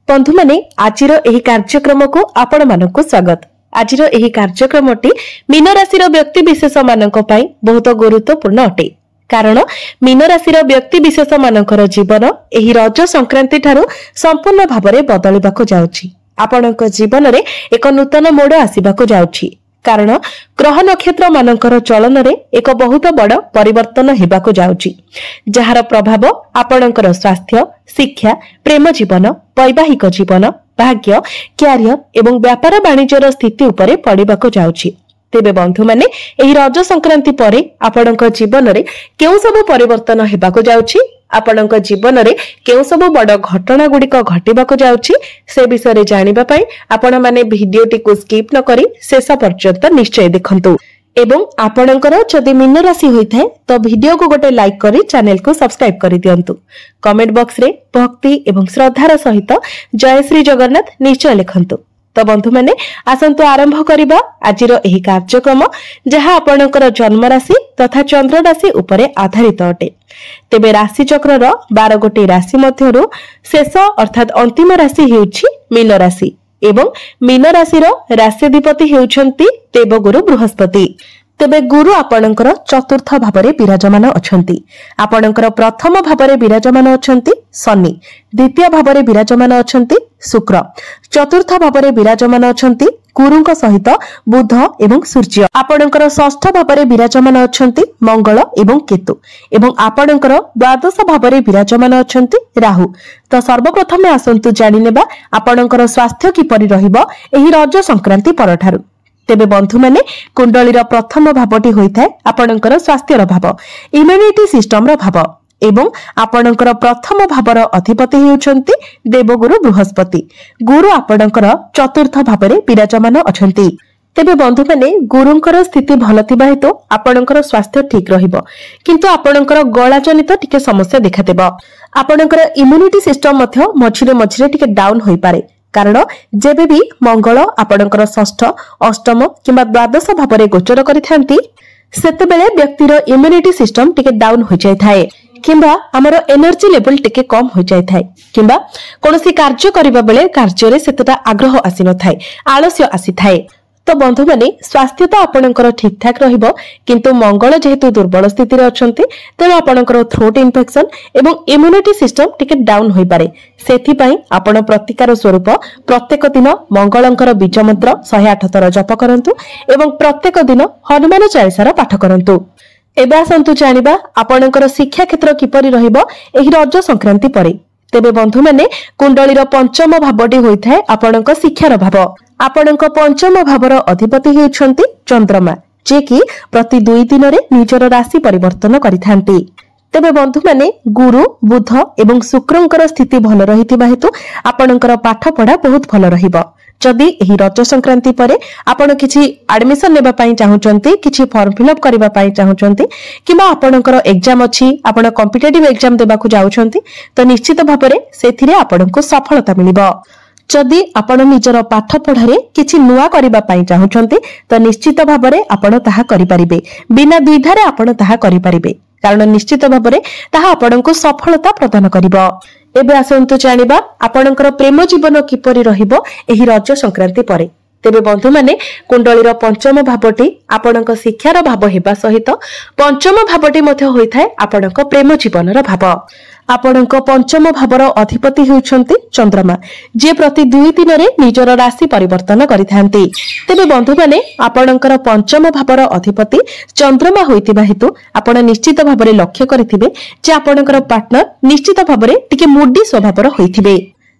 बंधु माने आजिर एही कार्यक्रम को आपण मानकु स्वागत। आजिर एही कार्यक्रमटी मीन राशि व्यक्ति विशेष मानक पई बहुत गुरुत्वपूर्ण अटे। कारण मीन राशि व्यक्ति विशेष मानकर जीवन एही रज संक्रांति ठारू संपूर्ण भाबरे बदलिबाको जाउछि। आपणक जीवन रे एक नूतन मोड़ आसीबाको जाउछि। कारण ग्रह नक्षत्र मानकर चलन रे एक बहुत बड़ परिवर्तन हेबाको जाउछि, जहार प्रभाव आपणकर स्वास्थ्य, शिक्षा, प्रेम जीवन, वैवाहिक जीवन, भाग्य, क्यारियर एवं व्यापार वाणिज्यर स्थिति उपरे पड़िबाको जाउछि। तेबे बंधु माने एही रज संक्रांति परे आपणक जीवन रे केउ सब परिवर्तन हेबाको जाउछि, आपणक जीवन रे केउ सब बड़ घटना गुडिक घटिबाको जाउछि, से विषय रे जानिबा पई आपण माने भिडियोटी को स्किप न करी शेष पर्यंत निश्चय देखंतु। एवं आपणकर जदि मीन राशि होइथाय तो वीडियो को गोटे लाइक करी चैनल को सब्सक्राइब करि दियंतु। कमेंट बॉक्स रे भक्ति एवं श्रद्धार सहित जय श्री जगन्नाथ निश्चय लिखंतु। तो बंधु माने आसंतु आरंभ करिबा आजिर एही कार्यक्रम, जहा आपणकर जन्म राशि तथा चंद्र राशि उपरे आधारित अटे। तेबे राशि चक्रर 12 गोटी राशि मध्यरु शेष अर्थात अंतिम राशि हेउछि मीन राशि एवं मीन राशिर राशिधिपति हेउछंती देवगुरु बृहस्पति। तेबे गुरु आपणकर चतुर्थ भावरे विराजमान अछंती। आपणकर प्रथम भावरे विराजमान अछंती शनि, द्वितीय भावरे विराजमान अछंती शुक्र, चतुर्थ भावरे विराजमान अछंती गुरुंक सहित बुध एवं सूर्य। आपणकर षष्ठ भावरे विराजमान अछंती मंगल एवं केतु एवं आपणकर द्वादश भावरे विराजमान अछंती राहु। तो सर्वप्रथमे आसंतु जानि नेबा आपणकर स्वास्थ्य किपरि रहिबो एही रज संक्रांति परठारु। तेबे बंधु माने कुंडलीर प्रथम भावटी होइथाय आपणकर स्वास्थ्यर भाव, इम्युनिटी सिस्टम रो भाव एवं आपणकर प्रथम भावर अधिपति हेउछंती देवगुरु बृहस्पति। गुरु आपणकर चतुर्थ भावरे विराजमान अछंती। तेबे बंधु माने गुरुंकर स्थिति भल थिबा हेतु आपणकर स्वास्थ्य ठीक रहिबो, किंतु आपणकर गळा जनित टिके समस्या देखा देबो। आपणकर इम्युनिटी सिस्टम मध्य मझिरे मझिरे टिके डाउन होई पारे। कारण जेबे भी मंगल आपणकर षष्ठ, अष्टम किंबा द्वादश भावरे गोचर करिथांती सेतेबेले व्यक्तिर इम्युनिटी सिस्टम टिके डाउन हो जाय थाए, किंबा हमर एनर्जी लेवल टिके कम हो जाय थाए, किंबा कोनोसी कार्य करिबा बेले कार्य रे सेतटा आग्रह आसी न थाए, आलस्य आसी थाए। तो बंधु माने स्वास्थ्य तो आपणकर ठीक ठाक रहिबो, किंतु मंगल जेहेतु दुर्बल स्थिति रे अछंती तेणु आपणकर थ्रोट इन्फेक्शन एवं इम्युनिटी सिस्टम टिके डाउन होई पारे। सेथि पई आपण प्रतिकार स्वरूप प्रत्येक दिन मंगलंकर बीज मंत्र 108 थर जप करंतु एवं प्रत्येक दिन हनुमान चालीसार पाठ करंतु। एबे आसंतु जानिबा आपणकर शिक्षा क्षेत्र किपरि रहिबो एही रज संक्रांति परे। तेबे बंधु माने कुंडलीर पंचम भावटी होइथाय आपणक शिक्षार भाव। आपणक पंचम भावर अधिपति हेउछंती चंद्रमा, जे कि प्रति 2 दिन रे निजर राशि परिवर्तन करिथांती। तेबे बंधु माने गुरु, बुध एवं शुक्रंकर स्थिति भल रहिथिबा हेतु आपणकर पाठ पढ़ा बहुत भल रहिबो। जदि एही रज संक्रांति परे आपण किछि एडमिशन लेबा पई चाहुचंती, किछि फॉर्म फिलअप करबा पई चाहुचंती, किबा आपणकर एग्जाम अछि, आपण कॉम्पिटिटिव एग्जाम देबाकू जाउछंती, तो निश्चित भाबरे सेथिरे आपणको सफलता मिलिबो। जदि आपण निजर पाठ पढ़ारे किछि नुआ करबा पई चाहुचंती, तो निश्चित भाबरे आपण ताहा करि परिबे, बिना द्विधारे आपण ताहा करि परिबे, कारण निश्चित भाबरे ताहा आपणको सफलता प्रदान करिबो। एबे आसंतु जानिबा आपणकर प्रेम जीवन किपरि रहिबो एही रज संक्रांति परे। तेबे बंधु माने कुंडलीर पंचम भावटी आपणक शिक्षार भाव हेबा सहित पंचम भावटी मध्ये होइथाय आपणक प्रेम जीवनर भाव। आपणक पंचम भावर अधिपति हेउछंती चंद्रमा, जे प्रति 2 दिन रे निजर राशि परिवर्तन करिथांती। तेबे बंधु माने आपणकर पंचम भावर अधिपति चंद्रमा होइतिबा हेतु आपण निश्चित भाबरे लक्ष्य करिथिबे जे आपणकर पार्टनर निश्चित भाबरे टिके मूडी स्वभावर होइथिबे,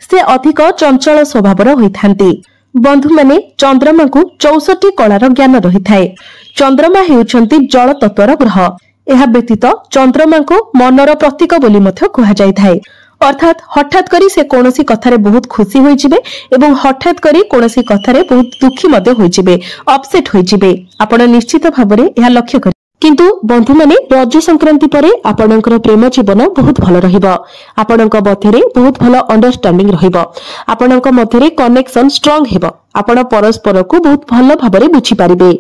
से अधिक चंचल स्वभावर होइथांती। बंधु माने चंद्रमा को 64 कलार ज्ञान रही थाए। चंद्रमा हेउछंती जल तत्वर ग्रह। एहा व्यतीत चंद्रमा को मनर प्रतीक बोली मध्य कहा जाय थाए। अर्थात हठात करी से कोनोसी कथारे बहुत खुशी होई जिबे एवं हठात करी कोनोसी कथारे बहुत दुखी मध्य होई जिबे, अपसेट होई जिबे। आपण निश्चित भाबरे एहा लक्ष्य करी। किंतु बंधु माने रज संक्रांति परे आपणकर प्रेम जीवन बहुत भल रहिबो। आपणक मध्यरे बहुत भल अंडरस्टैंडिंग रहिबो। आपणक मध्यरे कनेक्शन स्ट्रांग हेबो। आपण परस्पर को बहुत भल भाबरे बुझी पारिबे,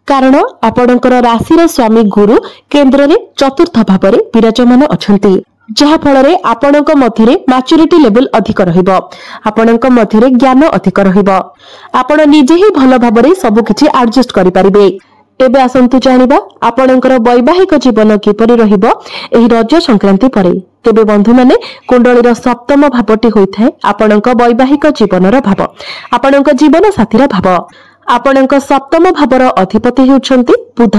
कारण आपणकर राशिर स्वामी गुरु केंद्र रे चतुर्थ भावरे विराजमान अछंती। जहा फଳରେ आपणଙ୍କ ମଧ୍ୟରେ मैच्योरिटी लेवल अधिक रहिबो आपणଙ୍କ ମଧ୍ୟରେ ज्ञान अधिक रहिबो आपण निजे ही भलो भाबरे सब किछि एडजस्ट करि परिबे। एबे आसंतु जानिबा आपणकर वैवाहिक जीवन किपरि रहिबो एही रज संक्रांति परे। तेबे बंधु माने कुंडलीर सप्तम भावटी होइथाय आपणक वैवाहिक जीवनर भाव आपणक जीवन साथीर भाव। आपणक सप्तम भावर अधिपति हेउछन्ति बुध।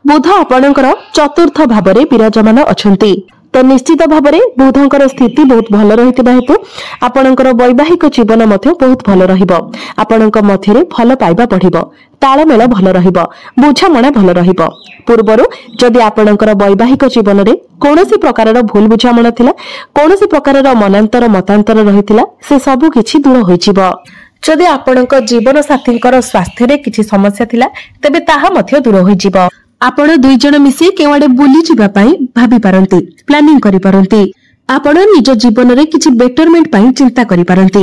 बुध आपणकर चतुर्थ भावरे विराजमान अछन्ति तो निश्चित भावरे बुधंकर स्थिति बहुत भल रहितबा हेतु आपणकर वैवाहिक जीवन मध्य बहुत भल रहिबो आपणक मध्यरे भल पाइबा बढ़िबो ताळमेळ भल रहिबो बुझामणा भल रहिबो। पूर्वरु जदि आपणकर वैवाहिक जीवन रे कोनोसी प्रकारर भूल बुझामणा थिला कोनोसी प्रकारर मनांतर मतांतर रहितिला से सब किछि दूर होइजिबो। जदि आपणक जीवन साथींकर स्वास्थ्य रे किछि समस्या थिला तबे ताहा मध्य दूर होइजिबो। आपण दुई जण मिसी केवाडे बुली जिबा पई भाबी पारंती प्लानिंग करि पारंती आपण निज जीवन रे किछि बेटरमेंट पई चिंता करि पारंती।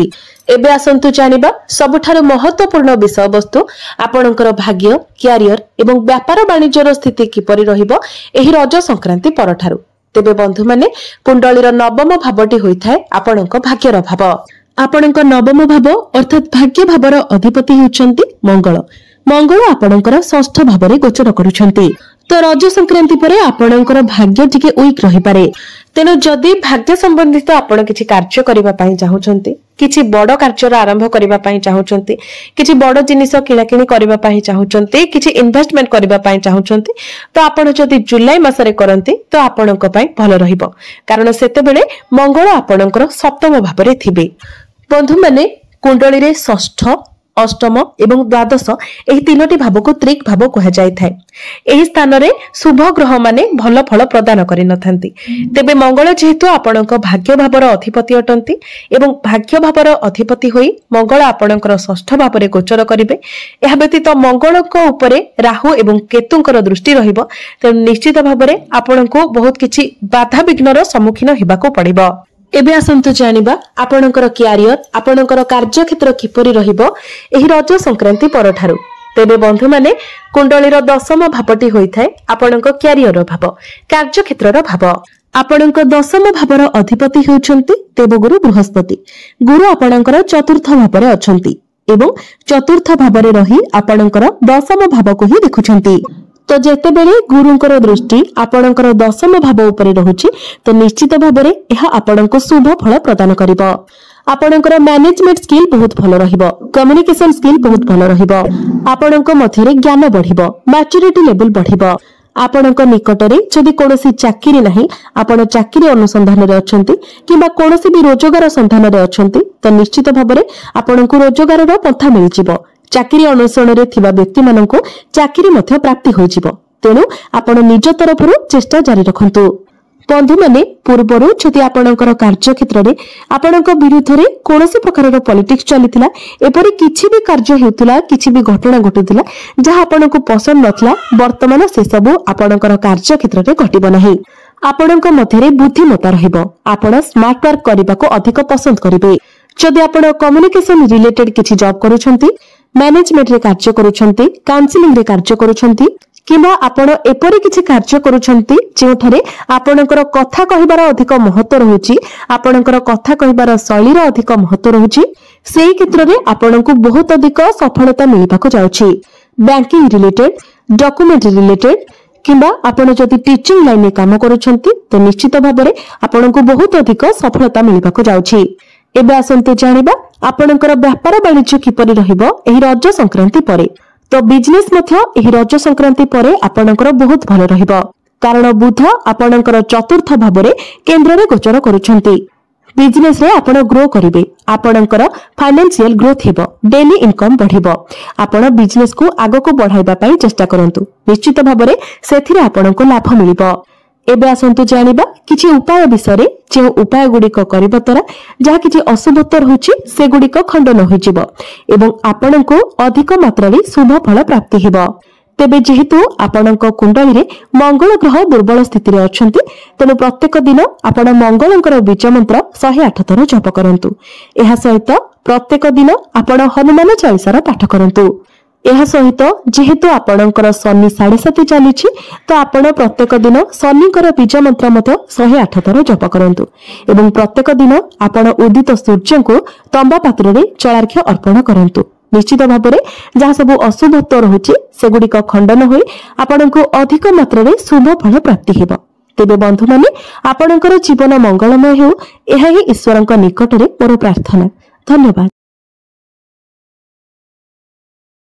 एबे आसंतु जानिबा सबठारो महत्वपूर्ण विषय वस्तु आपणकर भाग्य कैरियर एवं व्यापार वाणिज्यर स्थिति किपरि रहिबो एही रज संक्रांति परठारु। तेबे बंधु माने कुंडलीर नवम भावटी होइथाय आपणक भाग्यर भाव। आपणक नवम भाव अर्थात भाग्य भावर अधिपति हेउछन्ति मंगल। मंगल आपणकर षष्ठ भावरे गोचर करुछन्ति तो रज संक्रांति परे आपणकर भाग्य टिके वीक रहि पारे। तेनो जदि भाग्य संबंधित आपण किछि कार्य करिबा पई चाहुछन्ति किछि बड़ कार्यर आरंभ करिबा पई चाहुछन्ति किछि बड़ जिनिस किणाकिणी करिबा पई चाहुछन्ति किछि इन्वेस्टमेंट करिबा पई चाहुछन्ति तो आपण जदि जुलाई मासरे करन्ति तो आपणक पई भलो रहिबो कारण सेते बेले मंगल आपणकर सप्तम भावरे थिबे। बंधु माने कुंडली रे षष्ठ अष्टम एवं द्वादश एही तीनोटी भाव को त्रिक भाव कहा जाय थाए। एही स्थान रे शुभ ग्रह माने भल फल प्रदान करि नथांती तेबे मंगल जेहेतु आपणक भाग्य भावर अधिपति अटंती एवं भाग्य भावर अधिपति होई मंगल आपणकर षष्ठ भावरे गोचर करिवे। एहा व्यतीत मंगलक उपरे राहु एवं केतुंकर दृष्टि रहिबो तेणु निश्चित भावरे आपणको बहुत किछि बाधा विघ्नर सम्मुखीन हेबाको पड़िबो। एबे आसंतु जानिबा आपणकर कैरियर आपणकर कार्य क्षेत्र किपरि रहिबो एही रज संक्रांति परठारु। तेबे बंधु माने कुंडलीर दशम भावटी होइथाय आपणक कैरियर भाव कार्य क्षेत्रर भाव। आपणक दशम भावर अधिपति हेउछन्ति देवगुरु बृहस्पति। गुरु आपणकर चतुर्थ भावरे अछन्ति एवं चतुर्थ भावरे रही आपणकर दशम भावको ही देखुछन्ति तो जेतेबेले गुरुंकर दृष्टि आपणकर दशम भाव उपरे रहुछि तो निश्चित भावरे एहा आपणको शुभ फल प्रदान करिवो। आपणकर मैनेजमेंट स्किल बहुत भल रहिबो कम्युनिकेशन स्किल बहुत भल रहिबो आपणको मध्यरे ज्ञान बढ़िबो मैच्योरिटी लेवल बढ़िबो। आपणको निकटरे जदि कोनोसी चाकरी नाही आपण चाकरी अनुसंधान रे अछंती किबा कोनोसी भी रोजगार संधान रे अछंती तो निश्चित भावरे आपणको रोजगारर पन्था मिलि जिवो। चाकरी अनुसरण रे थिबा व्यक्ति माननको चाकरी मध्य प्राप्ति होई जिवो तेनु आपण निज तरफरु चेष्टा जारी रखंतु। बंधु माने पूर्वरु जदि आपणकर कार्य क्षेत्र रे आपणक विरुद्ध रे कोनोसी प्रकारर पॉलिटिक्स चलिथिला एपरि किछि भी कार्य हेउतिला किछि भी घटना घटिथिला जहा आपणको पसंद नथला वर्तमान से सब आपणकर कार्य क्षेत्र रे घटिबो नाही। आपणक मध्यरे बुद्धिमत्ता रहिबो आपण स्मार्ट वर्क करिबाको अधिक पसंद करिवे। जदि आपण कम्युनिकेशन रिलेटेड किछि जॉब करूछंती मैनेजमेंट रे कार्य करूछंती काउंसलिंग रे कार्य करूछंती किबा आपण एपरि किछि कार्य करूछंती जेउठारे आपणकर कथा कहिबार अधिक महत्व रहुछि आपणकर कथा कहिबार शैलीर अधिक महत्व रहुछि सेही क्षेत्र रे आपणको बहुत अधिक सफलता मिलिबाको जाउछि। बैंकिंग रिलेटेड डॉक्यूमेंट रिलेटेड किबा आपण जदि टीचिंग लाइन में काम करूछंती तो निश्चित भाबरे आपणको बहुत अधिक सफलता मिलिबाको जाउछि। एबे आसंतु जानिबा आपणकर व्यापार वाणिज्य किपरि रहिबो एही रज संक्रांति परे तो बिजनेस मध्य एही रज संक्रांति परे आपणकर बहुत भल रहिबो कारण बुध आपणकर चतुर्थ भावरे केंद्र रे गोचर करूछंती। बिजनेस रे आपण ग्रो करिवे आपणकर फाइनेंशियल ग्रोथ हेबो डेली इनकम बढ़िबो आपण बिजनेस को आगो को बढ़ाइबा पई चेष्टा करंतु निश्चित भावरे सेथिरे आपणको लाभ मिलिबो। एबे आसंतु जानिबा किछि उपाय विषय जे उपाय गुडिक करिबा तरा जहा किछि अशुभत्व रहुछि से गुडिक खंडन होइजिबो एवं आपणको अधिक मात्रा रे शुभ फल प्राप्ति हेबो। तेबे जेहेतु आपणक कुंडली रे मंगल ग्रह दुर्बल स्थिति रे अछंती तेनु प्रत्येक दिन आपण मंगलंकर बीज मंत्र 108 थर जप करंतु। एहा सहित प्रत्येक दिन आपण हनुमान चालीसार पाठ करंतु। ଏହା ସହିତ ଯେହେତु ଆପଣଙ୍କର ଶନି 7.5 ଚାଲିଛି ତ ଆପଣ ପ୍ରତ୍ୟେକ ଦିନ ଶନିଙ୍କର ବୀଜ ମନ୍ତ୍ର ମଧ୍ୟ 108 ଥର ଜପ କରନ୍ତୁ ଏବଂ ପ୍ରତ୍ୟେକ ଦିନ ଆପଣ ଉଦିତ ସୂର୍ଯ୍ୟଙ୍କୁ ତମ୍ବା ପାତ୍ରରେ ଜଳାର୍ଘ୍ୟ ଅର୍ପଣ କରନ୍ତୁ। ନିଶ୍ଚିତ ଭାବରେ ଯାହା ସବୁ ଅଶୁଭତ୍ୱ ରହୁଛି ସେଗୁଡିକ ଖଣ୍ଡନ ହୋଇ ଆପଣଙ୍କୁ ଅଧିକ ମାତ୍ରାରେ ଶୁଭ ଫଳ ପ୍ରାପ୍ତି ହେବ। ତେବେ ବନ୍ଧୁମାନେ ଆପଣଙ୍କର ଜୀବନ ମଙ୍ଗଳମୟ ହେଉ, ଏହା ହିଁ ଈଶ୍ୱରଙ୍କ ନିକଟରେ ମୋର ପ୍ରାର୍ଥନା। ଧନ୍ୟବାଦ।